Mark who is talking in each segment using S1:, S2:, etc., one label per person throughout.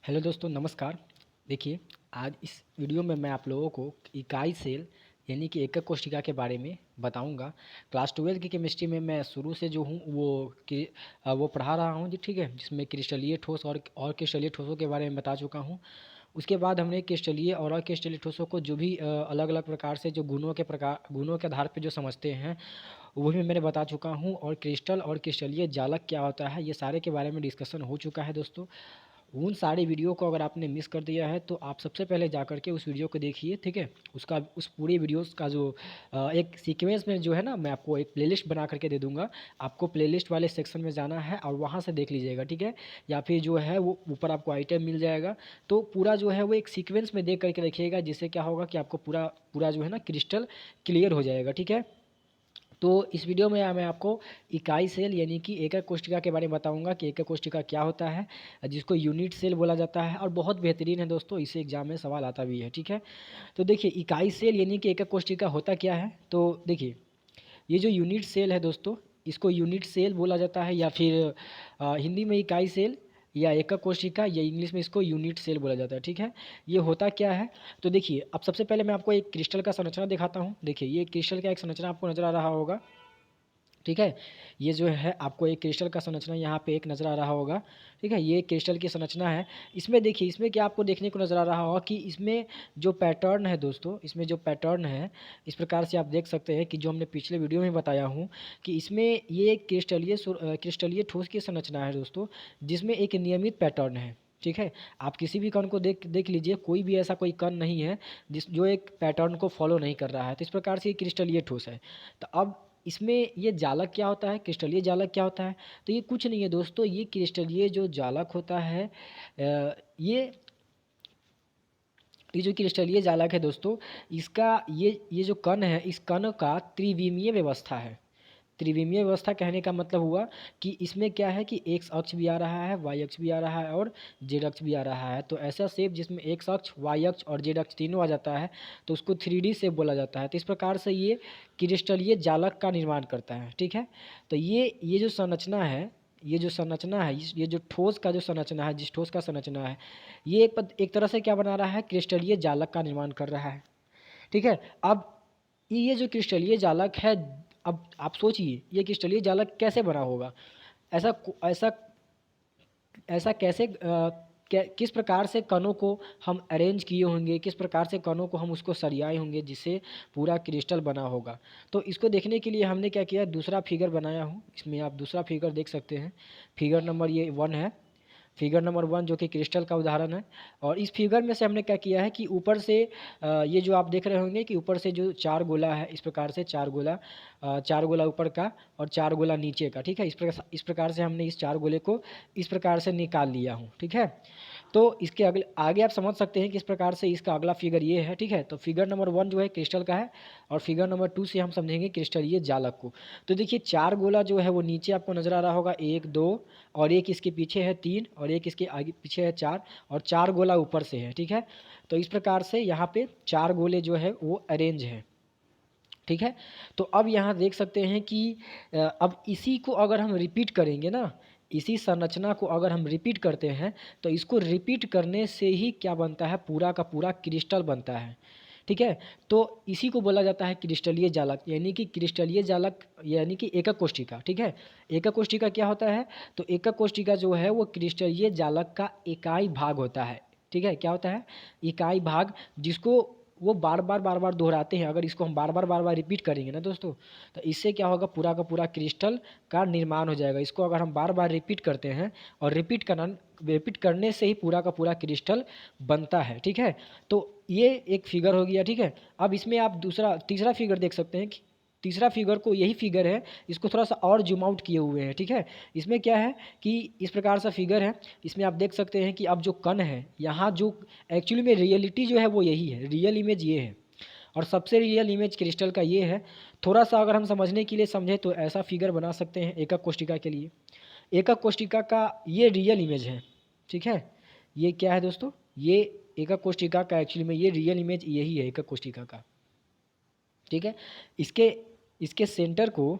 S1: Hello दोस्तों, नमस्कार। देखिए, आज इस वीडियो में मैं आप लोगों को इकाई सेल यानी कि एकक कोशिका के बारे में बताऊंगा। क्लास 12 की केमिस्ट्री में मैं शुरू से जो हूँ वो पढ़ा रहा हूँ जी, ठीक है, जिसमें क्रिस्टलीय ठोस और क्रिस्टलीय ठोसों के बारे में बता चुका हूँ। उसके बाद हमने क्रिस्टलीय और अक्रिस्टलीय ठोसों को जो भी अलग अलग प्रकार से जो गुणों के आधार पर जो समझते हैं वो भी मैंने बता चुका हूँ। और क्रिस्टल और क्रिस्टलीय जालक क्या होता है, ये सारे के बारे में डिस्कशन हो चुका है दोस्तों। उन सारी वीडियो को अगर आपने मिस कर दिया है तो आप सबसे पहले जा कर के उस वीडियो को देखिए, ठीक है। उस पूरी वीडियोस का जो एक सीक्वेंस में जो है ना, मैं आपको एक प्लेलिस्ट बना करके दे दूंगा। आपको प्लेलिस्ट वाले सेक्शन में जाना है और वहाँ से देख लीजिएगा, ठीक है। या फिर जो है वो ऊपर आपको आइटम मिल जाएगा। तो पूरा जो है वो एक सीक्वेंस में देख करके रखिएगा, जिससे क्या होगा कि आपको पूरा पूरा जो है ना क्रिस्टल क्लियर हो जाएगा, ठीक है। तो इस वीडियो में मैं आपको इकाई सेल यानी कि एकक कोशिका के बारे में बताऊंगा कि एकक कोशिका क्या होता है, जिसको यूनिट सेल बोला जाता है। और बहुत बेहतरीन है दोस्तों, इससे एग्जाम में सवाल आता भी है, ठीक है। तो देखिए, इकाई सेल यानी कि एकक कोशिका होता क्या है। तो देखिए, ये जो यूनिट सेल है दोस्तों, इसको यूनिट सेल बोला जाता है, या फिर हिंदी में इकाई सेल या एकक कोशिका, या इंग्लिश में इसको यूनिट सेल बोला जाता है, ठीक है। ये होता क्या है, तो देखिए, अब सबसे पहले मैं आपको एक क्रिस्टल का संरचना दिखाता हूँ। देखिए, ये क्रिस्टल का एक संरचना आपको नजर आ रहा होगा, ठीक है। ये जो है आपको एक क्रिस्टल का संरचना यहाँ पे एक नज़र आ रहा होगा, ठीक है। ये क्रिस्टल की संरचना है। इसमें देखिए, इसमें क्या आपको देखने को नज़र आ रहा होगा कि इसमें जो पैटर्न है दोस्तों, इसमें जो पैटर्न है, इस प्रकार से आप देख सकते हैं कि जो हमने पिछले वीडियो में बताया हूँ कि इसमें ये एक क्रिस्टलीय ठोस की संरचना है दोस्तों, जिसमें एक नियमित पैटर्न है, ठीक है। आप किसी भी कण को देख देख लीजिए, कोई भी ऐसा कोई कण नहीं है जो एक पैटर्न को फॉलो नहीं कर रहा है। तो इस प्रकार से ये क्रिस्टलीय ठोस है। तो अब इसमें ये जालक क्या होता है, क्रिस्टलीय जालक क्या होता है। तो ये कुछ नहीं है दोस्तों, ये क्रिस्टलीय जो जालक होता है, ये जो क्रिस्टलीय जालक है दोस्तों, इसका ये जो कण है, इस कण का त्रिविमीय व्यवस्था है। त्रिविमीय व्यवस्था कहने का मतलब हुआ कि इसमें क्या है कि एक्स अक्ष भी आ रहा है, वाई अक्ष भी आ रहा है और जेड अक्ष भी आ रहा है। तो ऐसा शेप जिसमें एक्स अक्ष, वाई अक्ष और जेड अक्ष तीनों आ जाता है, तो उसको 3D शेप बोला जाता है। तो इस प्रकार से ये क्रिस्टलीय जालक का निर्माण करता है, ठीक है। तो ये जो संरचना है, ये जो ठोस का जो संरचना है, जिस ठोस का संरचना है, ये एक तरह से क्या बना रहा है, क्रिस्टलीय जालक का निर्माण कर रहा है, ठीक है। अब ये जो क्रिस्टलीय जालक है, अब आप सोचिए ये क्रिस्टलीय जालक कैसे बना होगा। ऐसा ऐसा ऐसा कैसे किस प्रकार से कणों को हम अरेंज किए होंगे, किस प्रकार से कणों को हम उसको सरियाए होंगे जिससे पूरा क्रिस्टल बना होगा। तो इसको देखने के लिए हमने क्या किया, दूसरा फिगर बनाया हूँ। इसमें आप दूसरा फिगर देख सकते हैं, फिगर नंबर ये 1 है, फिगर नंबर 1 जो कि क्रिस्टल का उदाहरण है। और इस फिगर में से हमने क्या किया है कि ऊपर से ये जो आप देख रहे होंगे कि ऊपर से जो 4 गोला है, इस प्रकार से 4 गोला ऊपर का और 4 गोला नीचे का, ठीक है। इस प्रकार से हमने इस 4 गोले को इस प्रकार से निकाल लिया हूँ, ठीक है। तो इसके अगले आगे आप समझ सकते हैं किस प्रकार से इसका अगला फिगर ये है, ठीक है। तो फिगर नंबर 1 जो है क्रिस्टल का है, और फिगर नंबर 2 से हम समझेंगे क्रिस्टलीय जालक को। तो देखिए, 4 गोला जो है वो नीचे आपको नजर आ रहा होगा, 1 2, और एक इसके पीछे है 3, और एक इसके आगे पीछे है 4, और 4 गोला ऊपर से है, ठीक है। तो इस प्रकार से यहाँ पे 4 गोले जो है वो अरेंज है, ठीक है। तो अब यहाँ देख सकते हैं कि अब इसी को अगर हम रिपीट करेंगे ना, इसी संरचना को अगर हम रिपीट करते हैं, तो इसको रिपीट करने से ही क्या बनता है, पूरा का पूरा क्रिस्टल बनता है, ठीक है। तो इसी को बोला जाता है क्रिस्टलीय जालक, यानी कि क्रिस्टलीय जालक यानी कि एकक कोशिका, ठीक है। एकक कोशिका क्या होता है, तो एकक कोशिका जो है वो क्रिस्टलीय जालक का इकाई भाग होता है, ठीक है। क्या होता है, इकाई भाग, जिसको वो बार बार दोहराते हैं। अगर इसको हम बार बार रिपीट करेंगे ना दोस्तों, तो इससे क्या होगा, पूरा का पूरा क्रिस्टल का निर्माण हो जाएगा। इसको अगर हम बार बार रिपीट करते हैं, और रिपीट करने से ही पूरा का पूरा क्रिस्टल बनता है, ठीक है। तो ये एक फिगर हो गया, ठीक है। अब इसमें आप तीसरा फिगर देख सकते हैं कि तीसरा फिगर को, यही फिगर है, इसको थोड़ा सा और जूम आउट किए हुए हैं, ठीक है। इसमें क्या है कि इस प्रकार सा फिगर है, इसमें आप देख सकते हैं कि अब जो कण है यहाँ, जो एक्चुअली में रियलिटी जो है वो यही है, रियल इमेज ये है, और सबसे रियल इमेज क्रिस्टल का ये है। थोड़ा सा अगर हम समझने के लिए समझें तो ऐसा फिगर बना सकते हैं एकक कोशिका के लिए। एकक कोशिका का ये रियल इमेज है, ठीक है। ये क्या है दोस्तों, ये एकक कोशिका का एक्चुअली में ये रियल इमेज यही है एकक कोशिका का, ठीक है। इसके इसके सेंटर को,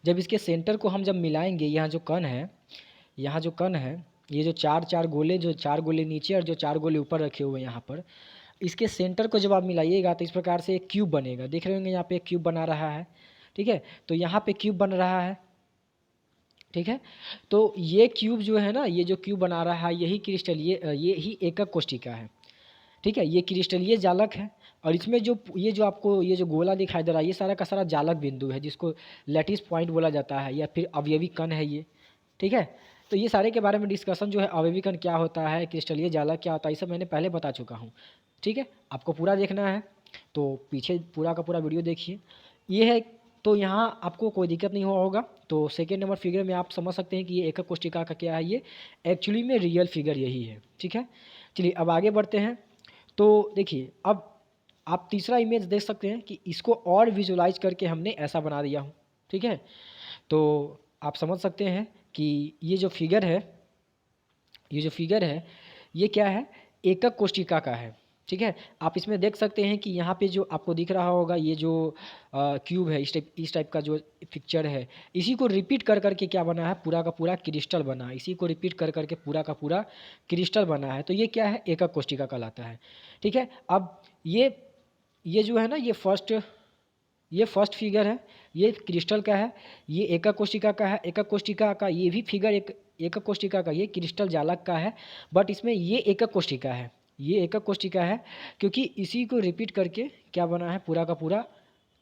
S1: जब इसके सेंटर को हम जब मिलाएंगे, यहाँ जो कण है, ये जो चार गोले, जो 4 गोले नीचे और जो 4 गोले ऊपर रखे हुए हैं यहाँ पर, इसके सेंटर को जब आप मिलाइएगा तो इस प्रकार से एक क्यूब बनेगा। देख रहे होंगे यहाँ पे एक क्यूब बना रहा है, ठीक है। तो यहाँ पे क्यूब बन रहा है, ठीक है। तो ये क्यूब जो है ना, ये जो क्यूब बना रहा है, यही क्रिस्टल, ये ही एकक कोशिका है, ठीक है। ये क्रिस्टलीय जालक है और इसमें जो ये जो आपको ये जो गोला दिखाई दे रहा है, ये सारा का सारा जालक बिंदु है, जिसको लैटिस पॉइंट बोला जाता है या फिर अवयवी कण है ये, ठीक है। तो ये सारे के बारे में डिस्कशन जो है, अवयवी कण क्या होता है, क्रिस्टलीय जालक क्या होता है, ये सब मैंने पहले बता चुका हूँ, ठीक है। आपको पूरा देखना है तो पीछे पूरा का पूरा वीडियो देखिए। ये है, तो यहाँ आपको कोई दिक्कत नहीं हुआ होगा। तो सेकेंड नंबर फिगर में आप समझ सकते हैं कि ये एकक कोशिका का क्या है, ये एक्चुअली में रियल फिगर यही है, ठीक है। चलिए अब आगे बढ़ते हैं। तो देखिए अब आप तीसरा इमेज देख सकते हैं कि इसको और विजुलाइज करके हमने ऐसा बना दिया हूँ, ठीक है। तो आप समझ सकते हैं कि ये जो फिगर है, ये क्या है, एकक कोशिका का है, ठीक है। आप इसमें देख सकते हैं कि यहाँ पे जो आपको दिख रहा होगा, ये जो क्यूब है, इस टाइप का जो पिक्चर है, इसी को रिपीट कर करके क्या बना है, पूरा का पूरा क्रिस्टल बना है। इसी को रिपीट कर करके पूरा का पूरा क्रिस्टल बना है। तो ये क्या है, एकक कोशिका कहलाता है, ठीक है। अब ये जो है ना, ये फर्स्ट फिगर है, ये क्रिस्टल का है, ये एकक कोशिका का है। एकक कोशिका का ये भी फिगर एकक कोशिका का, ये क्रिस्टल जालक का है, बट इसमें ये एकक कोशिका है, ये एकक कोशिका है, क्योंकि इसी को रिपीट करके क्या बना है, पूरा का पूरा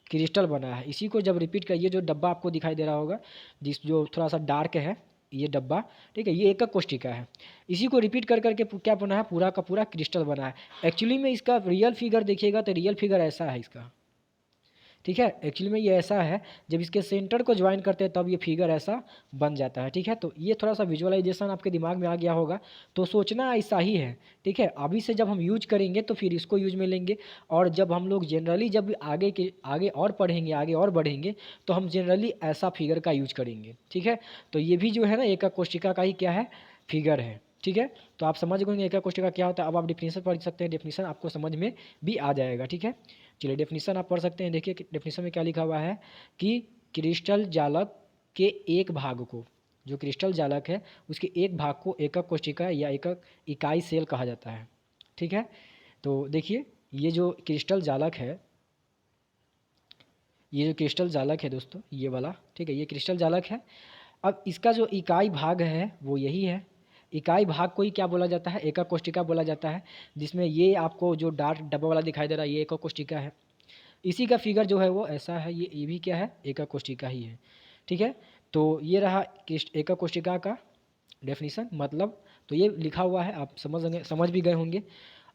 S1: क्रिस्टल बना है। इसी को जब रिपीट कर, ये जो डब्बा आपको दिखाई दे रहा होगा, जो थोड़ा सा डार्क है, ये डब्बा, ठीक है, ये एकक कोशिका है। इसी को रिपीट कर करके क्या बना है, पूरा का पूरा क्रिस्टल बना है। एक्चुअली में इसका रियल फिगर देखिएगा तो रियल फिगर ऐसा है इसका, ठीक है। एक्चुअली में ये ऐसा है, जब इसके सेंटर को ज्वाइन करते हैं तब ये फिगर ऐसा बन जाता है, ठीक है। तो ये थोड़ा सा विजुअलाइजेशन आपके दिमाग में आ गया होगा, तो सोचना ऐसा ही है, ठीक है। अभी से जब हम यूज करेंगे तो फिर इसको यूज में लेंगे, और जब हम लोग जनरली जब आगे और पढ़ेंगे, आगे और बढ़ेंगे, तो हम जनरली ऐसा फिगर का यूज करेंगे, ठीक है। तो ये भी जो है ना, एकक कोशिका का ही क्या है, फिगर है, ठीक है। तो आप समझ गए एकक कोशिका क्या होता है। अब आप डेफिनेशन पढ़ सकते हैं, डेफिनेशन आपको समझ में भी आ जाएगा, ठीक है। चलिए डेफिनेशन आप पढ़ सकते हैं। देखिए डेफिनेशन में क्या लिखा हुआ है कि क्रिस्टल जालक के एक भाग को, जो क्रिस्टल जालक है उसके एक भाग को एकक कोशिका या एकक इकाई सेल कहा जाता है, ठीक है। तो देखिए ये जो क्रिस्टल जालक है, दोस्तों, ये वाला, ठीक है, ये क्रिस्टल जालक है। अब इसका जो इकाई भाग है वो यही है। इकाई भाग को ही क्या बोला जाता है, एकक कोशिका बोला जाता है, जिसमें ये आपको जो डार्क डब्बा वाला दिखाई दे रहा है, ये एकक कोशिका है। इसी का फिगर जो है वो ऐसा है, ये भी क्या है, एकक कोशिका ही है, ठीक है। तो ये रहा एकक कोशिका का डेफिनेशन, मतलब तो ये लिखा हुआ है, आप समझ भी गए होंगे।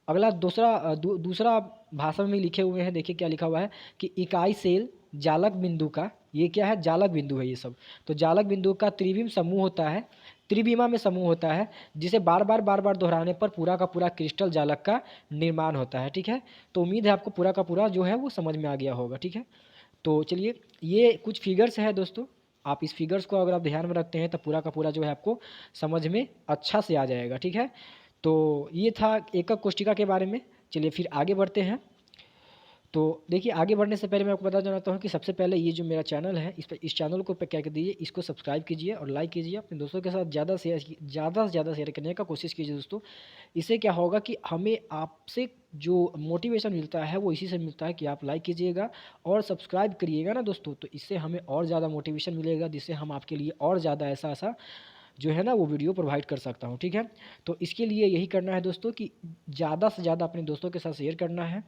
S1: अगला दूसरा भाषा में लिखे हुए हैं। देखिए क्या लिखा हुआ है कि इकाई सेल जालक बिंदु का, ये क्या है, जालक बिंदु है ये सब। तो जालक बिंदु का त्रिविम समूह होता है, त्रिविमा में समूह होता है, जिसे बार बार दोहराने पर पूरा का पूरा क्रिस्टल जालक का निर्माण होता है, ठीक है। तो उम्मीद है आपको पूरा का पूरा जो है वो समझ में आ गया होगा, ठीक है। तो चलिए ये कुछ फिगर्स है दोस्तों, आप इस फिगर्स को अगर आप ध्यान में रखते हैं तो पूरा का पूरा जो है आपको समझ में अच्छा से आ जाएगा, ठीक है। तो ये था एकक कोशिका के बारे में। चलिए फिर आगे बढ़ते हैं। तो देखिए आगे बढ़ने से पहले मैं आपको बताना चाहता हूँ कि सबसे पहले ये जो मेरा चैनल है, इस चैनल को क्या कर दीजिए, इसको सब्सक्राइब कीजिए और लाइक कीजिए, अपने दोस्तों के साथ ज़्यादा से ज़्यादा शेयर करने का कोशिश कीजिए दोस्तों। इससे क्या होगा कि हमें आपसे जो मोटिवेशन मिलता है वो इसी से मिलता है कि आप लाइक कीजिएगा और सब्सक्राइब करिएगा ना दोस्तों, तो इससे हमें और ज़्यादा मोटिवेशन मिलेगा, जिससे हम आपके लिए और ज़्यादा ऐसा जो है ना वो वीडियो प्रोवाइड कर सकता हूँ, ठीक है। तो इसके लिए यही करना है दोस्तों कि ज़्यादा से ज़्यादा अपने दोस्तों के साथ शेयर करना है,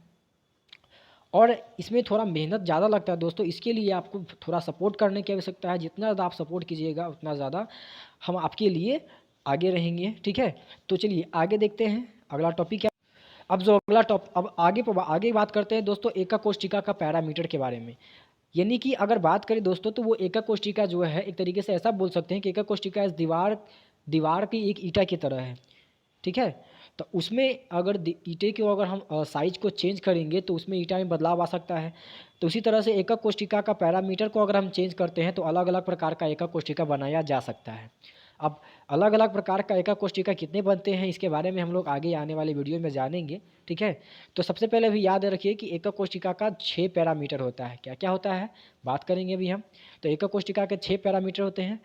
S1: और इसमें थोड़ा मेहनत ज़्यादा लगता है दोस्तों। इसके लिए आपको थोड़ा सपोर्ट करने की आवश्यकता है। जितना ज़्यादा आप सपोर्ट कीजिएगा उतना ज़्यादा हम आपके लिए आगे रहेंगे, ठीक है। तो चलिए आगे देखते हैं अगला टॉपिक क्या। अब आगे बात करते हैं दोस्तों एकक कोशिका का पैरामीटर के बारे में। यानी कि अगर बात करें दोस्तों तो वो एकक कोशिका जो है, एक तरीके से ऐसा बोल सकते हैं कि एकक कोशिका इस दीवार की एक ईंटा की तरह है, ठीक है। तो उसमें अगर ईंटे को अगर हम साइज को चेंज करेंगे तो उसमें ईंटा में बदलाव आ सकता है। तो उसी तरह से एकक कोशिका का पैरामीटर को अगर हम चेंज करते हैं तो अलग अलग प्रकार का एकक कोशिका बनाया जा सकता है। अब अलग अलग प्रकार का एकक कोशिका कितने बनते हैं इसके बारे में हम लोग आगे आने वाले वीडियो में जानेंगे, ठीक है। तो सबसे पहले भी याद रखिए कि एकक कोशिका का 6 पैरामीटर होता है। क्या क्या होता है बात करेंगे अभी हम। तो एकक कोशिका के 6 पैरामीटर होते हैं।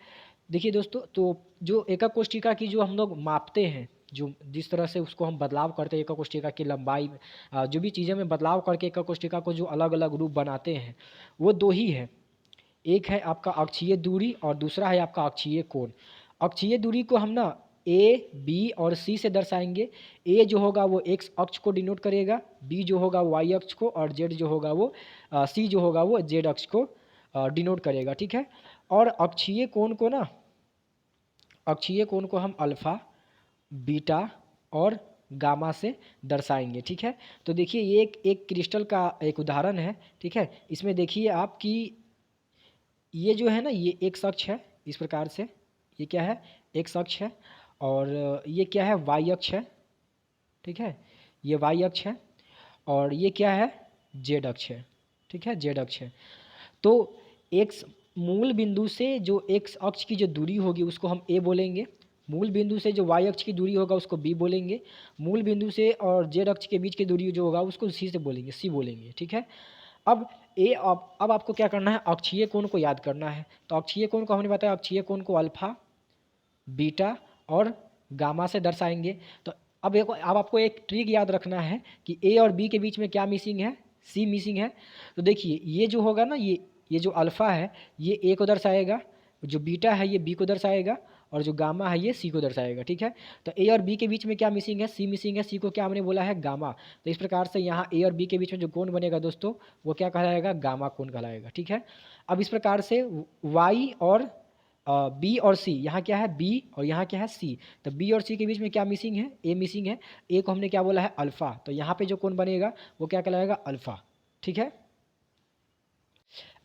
S1: देखिए दोस्तों, तो जो एकक कोशिका की जो हम लोग मापते हैं, जो जिस तरह से उसको हम बदलाव करते हैं एकक कोशिका की लंबाई में, जो भी चीज़ें में बदलाव करके एकक कोशिका को जो अलग अलग रूप बनाते हैं, वो दो ही है। एक है आपका अक्षीय दूरी और दूसरा है आपका अक्षीय कोण। अक्षीय दूरी को हम ना ए, बी और सी से दर्शाएंगे। ए जो होगा वो एक्स अक्ष को डिनोट करेगा, बी जो होगा वाई अक्ष को, और जेड जो होगा वो सी जो होगा वो जेड अक्ष को डिनोट करेगा, ठीक है। और अक्षीय कोण को ना, अक्षीय कोण को हम अल्फ़ा, बीटा और गामा से दर्शाएंगे, ठीक है। तो देखिए ये एक क्रिस्टल का एक उदाहरण है, ठीक है। इसमें देखिए आप कि ये जो है ना, ये एक्स अक्ष है इस प्रकार से, ये क्या है, एक्स अक्ष है, और ये क्या है, वाई अक्ष है, ठीक है। ये वाई अक्ष है, और ये क्या है, जेड अक्ष है, ठीक है, जेड अक्ष है। तो एक्स मूल बिंदु से जो एक्स अक्ष की जो दूरी होगी उसको हम ए बोलेंगे, मूल बिंदु से जो वाई अक्ष की दूरी होगा उसको बी बोलेंगे, मूल बिंदु से और जेड अक्ष के बीच की दूरी जो होगा उसको सी से बोलेंगे, सी बोलेंगे, ठीक है। अब अब आपको क्या करना है, अक्षीय कोण को याद करना है। तो अक्षीय कोण को हमने बताया, अक्षीय कोण को अल्फा, बीटा और गामा से दर्शाएंगे। तो अब आपको एक ट्रिक याद रखना है कि ए और बी के बीच में क्या मिसिंग है, सी मिसिंग है। तो देखिए ये जो होगा ना, ये जो अल्फ़ा है ये ए को दर्शाएगा, जो बीटा है ये बी को दर्शाएगा, और जो गामा है ये सी को दर्शाएगा, ठीक है। तो ए और बी के बीच में क्या मिसिंग है, सी मिसिंग है। सी को क्या हमने बोला है, गामा। तो इस प्रकार से यहाँ ए और बी के बीच में जो कोण बनेगा दोस्तों वो क्या कहलाएगा, गामा कोण कहलाएगा, ठीक है। अब इस प्रकार से वाई और बी और सी, यहाँ क्या है बी और यहाँ क्या है सी, तो बी और सी के बीच में क्या मिसिंग है, ए मिसिंग है। ए को हमने क्या बोला है, अल्फ़ा। तो यहाँ पे जो कोण बनेगा वो क्या कहलाएगा, अल्फ़ा, ठीक है।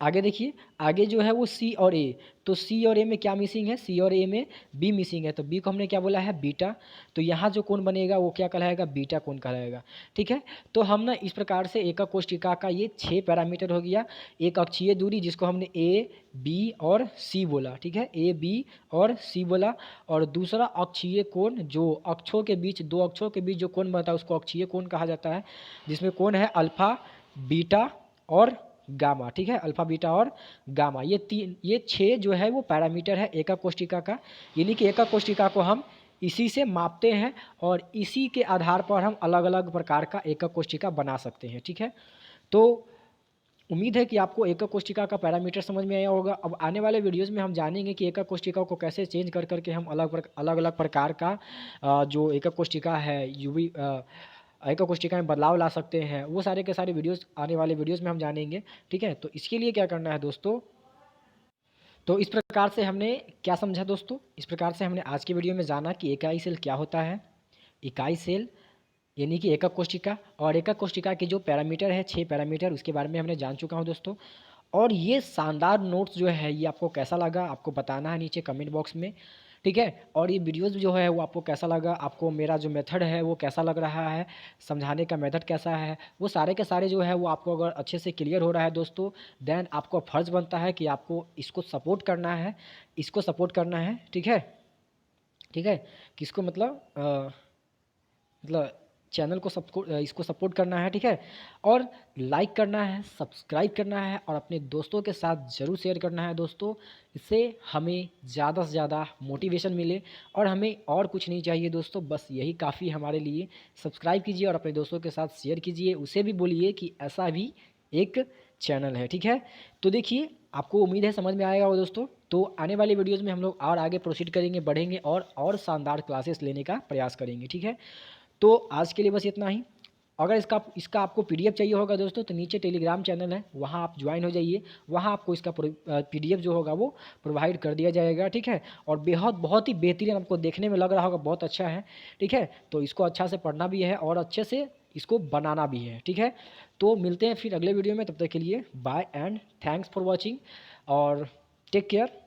S1: आगे देखिए, आगे जो है वो सी और ए, तो सी और ए में क्या मिसिंग है, सी और ए में बी मिसिंग है, तो बी को हमने क्या बोला है, बीटा। तो यहाँ जो कोण बनेगा वो क्या कहलाएगा, बीटा कोण कहलाएगा, ठीक है। तो हम ना इस प्रकार से एकक कोशिका का ये 6 पैरामीटर हो गया। एक अक्षीय दूरी जिसको हमने ए, बी और सी बोला, ठीक है, ए, बी और सी बोला। और दूसरा अक्षीय कोण, जो अक्षों के बीच, दो अक्षों के बीच जो कोण बनता है उसको अक्षीय कोण कहा जाता है, जिसमें कोण है अल्फ़ा, बीटा और गामा, ठीक है, अल्फा, बीटा और गामा। ये 6 जो है वो पैरामीटर है एकक कोशिका का, यानी कि एकक कोशिका को हम इसी से मापते हैं और इसी के आधार पर हम अलग अलग प्रकार का एकक कोशिका बना सकते हैं, ठीक है। तो उम्मीद है कि आपको एकक कोशिका का पैरामीटर समझ में आया होगा। अब आने वाले वीडियोज़ में हम जानेंगे कि एकक कोशिका को कैसे चेंज कर करके हम अलग अलग प्रकार का जो एकक कोशिका है यूवी एकक कोशिका में बदलाव ला सकते हैं, वो सारे के सारे वीडियोज़ आने वाले वीडियोज़ में हम जानेंगे, ठीक है। तो इसके लिए क्या करना है दोस्तों, तो इस प्रकार से हमने क्या समझा दोस्तों, इस प्रकार से हमने आज की वीडियो में जाना कि इकाई सेल क्या होता है। इकाई सेल यानी कि एकक कोशिका, और एकक कोशिका के जो पैरामीटर है 6 पैरामीटर, उसके बारे में हमने जान चुका हूँ दोस्तों। और ये शानदार नोट्स जो है ये आपको कैसा लगा आपको बताना है नीचे कमेंट बॉक्स में, ठीक है। और ये वीडियोज़ जो है वो आपको कैसा लगा, आपको मेरा जो मेथड है वो कैसा लग रहा है, समझाने का मेथड कैसा है, वो सारे के सारे जो है वो आपको अगर अच्छे से क्लियर हो रहा है दोस्तों, देन आपको फ़र्ज़ बनता है कि आपको इसको सपोर्ट करना है, इसको सपोर्ट करना है, ठीक है, ठीक है। किसको मतलब चैनल को इसको सपोर्ट करना है, ठीक है। और लाइक करना है, सब्सक्राइब करना है, और अपने दोस्तों के साथ ज़रूर शेयर करना है दोस्तों। इससे हमें ज़्यादा से ज़्यादा मोटिवेशन मिले, और हमें और कुछ नहीं चाहिए दोस्तों, बस यही काफ़ी हमारे लिए। सब्सक्राइब कीजिए और अपने दोस्तों के साथ शेयर कीजिए, उसे भी बोलिए कि ऐसा भी एक चैनल है, ठीक है। तो देखिए आपको उम्मीद है समझ में आएगा वो दोस्तों। तो आने वाले वीडियोज़ में हम लोग और आगे प्रोसीड करेंगे, बढ़ेंगे और शानदार क्लासेस लेने का प्रयास करेंगे, ठीक है। तो आज के लिए बस इतना ही। अगर इसका आपको पीडीएफ चाहिए होगा दोस्तों तो नीचे टेलीग्राम चैनल है, वहाँ आप ज्वाइन हो जाइए, वहाँ आपको इसका पीडीएफ जो होगा वो प्रोवाइड कर दिया जाएगा, ठीक है। और बहुत ही बेहतरीन आपको देखने में लग रहा होगा, बहुत अच्छा है, ठीक है। तो इसको अच्छा से पढ़ना भी है और अच्छे से इसको बनाना भी है, ठीक है। तो मिलते हैं फिर अगले वीडियो में, तब तक के लिए bye and thanks for watching और टेक केयर।